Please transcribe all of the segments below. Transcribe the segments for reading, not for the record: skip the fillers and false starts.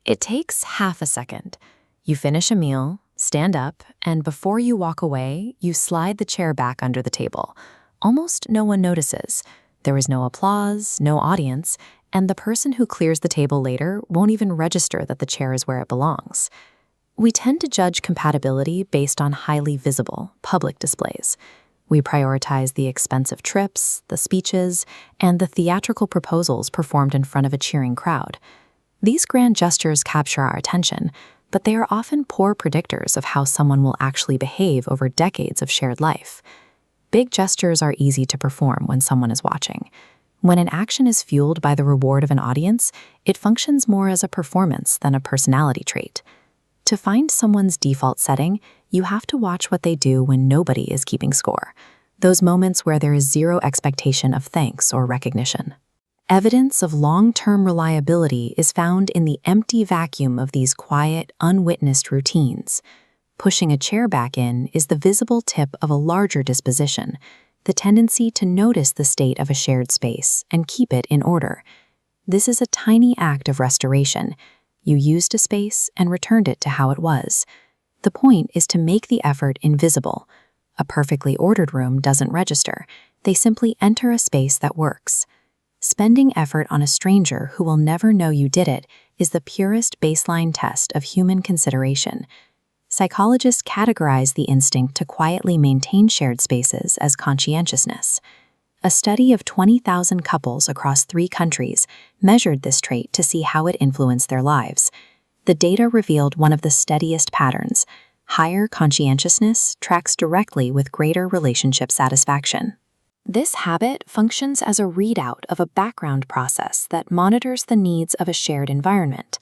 It takes half a second. You finish a meal, stand up, and before you walk away, you slide the chair back under the table. Almost no one notices. There is no applause, no audience, and the person who clears the table later won't even register that the chair is where it belongs. We tend to judge compatibility based on highly visible, public displays. We prioritize the expensive trips, the speeches, and the theatrical proposals performed in front of a cheering crowd. These grand gestures capture our attention, but they are often poor predictors of how someone will actually behave over decades of shared life. Big gestures are easy to perform when someone is watching. When an action is fueled by the reward of an audience, it functions more as a performance than a personality trait. To find someone's default setting, you have to watch what they do when nobody is keeping score. Those moments where there is zero expectation of thanks or recognition. Evidence of long-term reliability is found in the empty vacuum of these quiet, unwitnessed routines. Pushing a chair back in is the visible tip of a larger disposition, the tendency to notice the state of a shared space and keep it in order. This is a tiny act of restoration. You used a space and returned it to how it was. The point is to make the effort invisible. A perfectly ordered room doesn't register. They simply enter a space that works. Spending effort on a stranger who will never know you did it is the purest baseline test of human consideration. Psychologists categorize the instinct to quietly maintain shared spaces as conscientiousness. A study of 20,000 couples across 3 countries measured this trait to see how it influenced their lives. The data revealed one of the steadiest patterns. Higher conscientiousness tracks directly with greater relationship satisfaction. This habit functions as a readout of a background process that monitors the needs of a shared environment.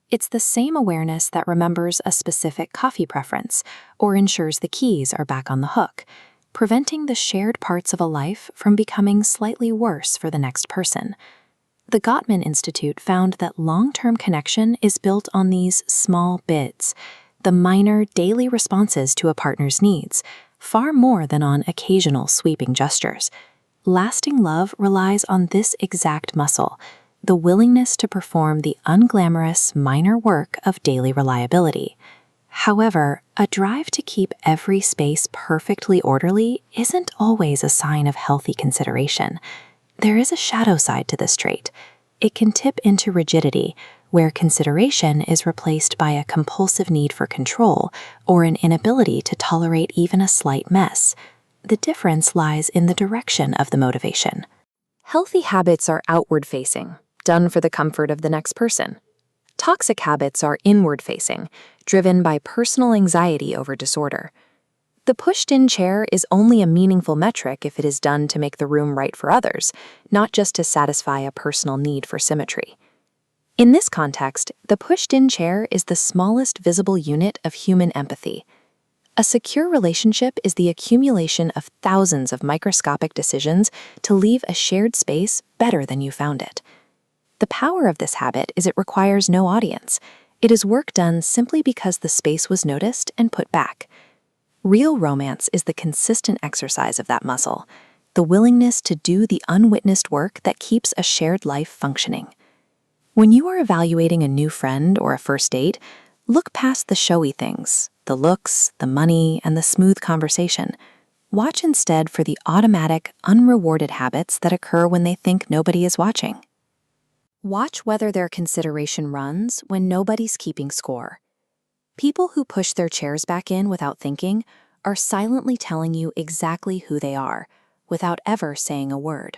It's the same awareness that remembers a specific coffee preference or ensures the keys are back on the hook, preventing the shared parts of a life from becoming slightly worse for the next person. The Gottman Institute found that long-term connection is built on these small bits, the minor daily responses to a partner's needs, far more than on occasional sweeping gestures. Lasting love relies on this exact muscle, the willingness to perform the unglamorous minor work of daily reliability. However, a drive to keep every space perfectly orderly isn't always a sign of healthy consideration. There is a shadow side to this trait. It can tip into rigidity, where consideration is replaced by a compulsive need for control or an inability to tolerate even a slight mess. The difference lies in the direction of the motivation. Healthy habits are outward-facing, done for the comfort of the next person. Toxic habits are inward-facing, driven by personal anxiety over disorder. The pushed-in chair is only a meaningful metric if it is done to make the room right for others, not just to satisfy a personal need for symmetry. In this context, the pushed-in chair is the smallest visible unit of human empathy. A secure relationship is the accumulation of thousands of microscopic decisions to leave a shared space better than you found it. The power of this habit is it requires no audience. It is work done simply because the space was noticed and put back. Real romance is the consistent exercise of that muscle, the willingness to do the unwitnessed work that keeps a shared life functioning. When you are evaluating a new friend or a first date, look past the showy things, the looks, the money, and the smooth conversation. Watch instead for the automatic, unrewarded habits that occur when they think nobody is watching. Watch whether their consideration runs when nobody's keeping score. People who push their chairs back in without thinking are silently telling you exactly who they are, without ever saying a word.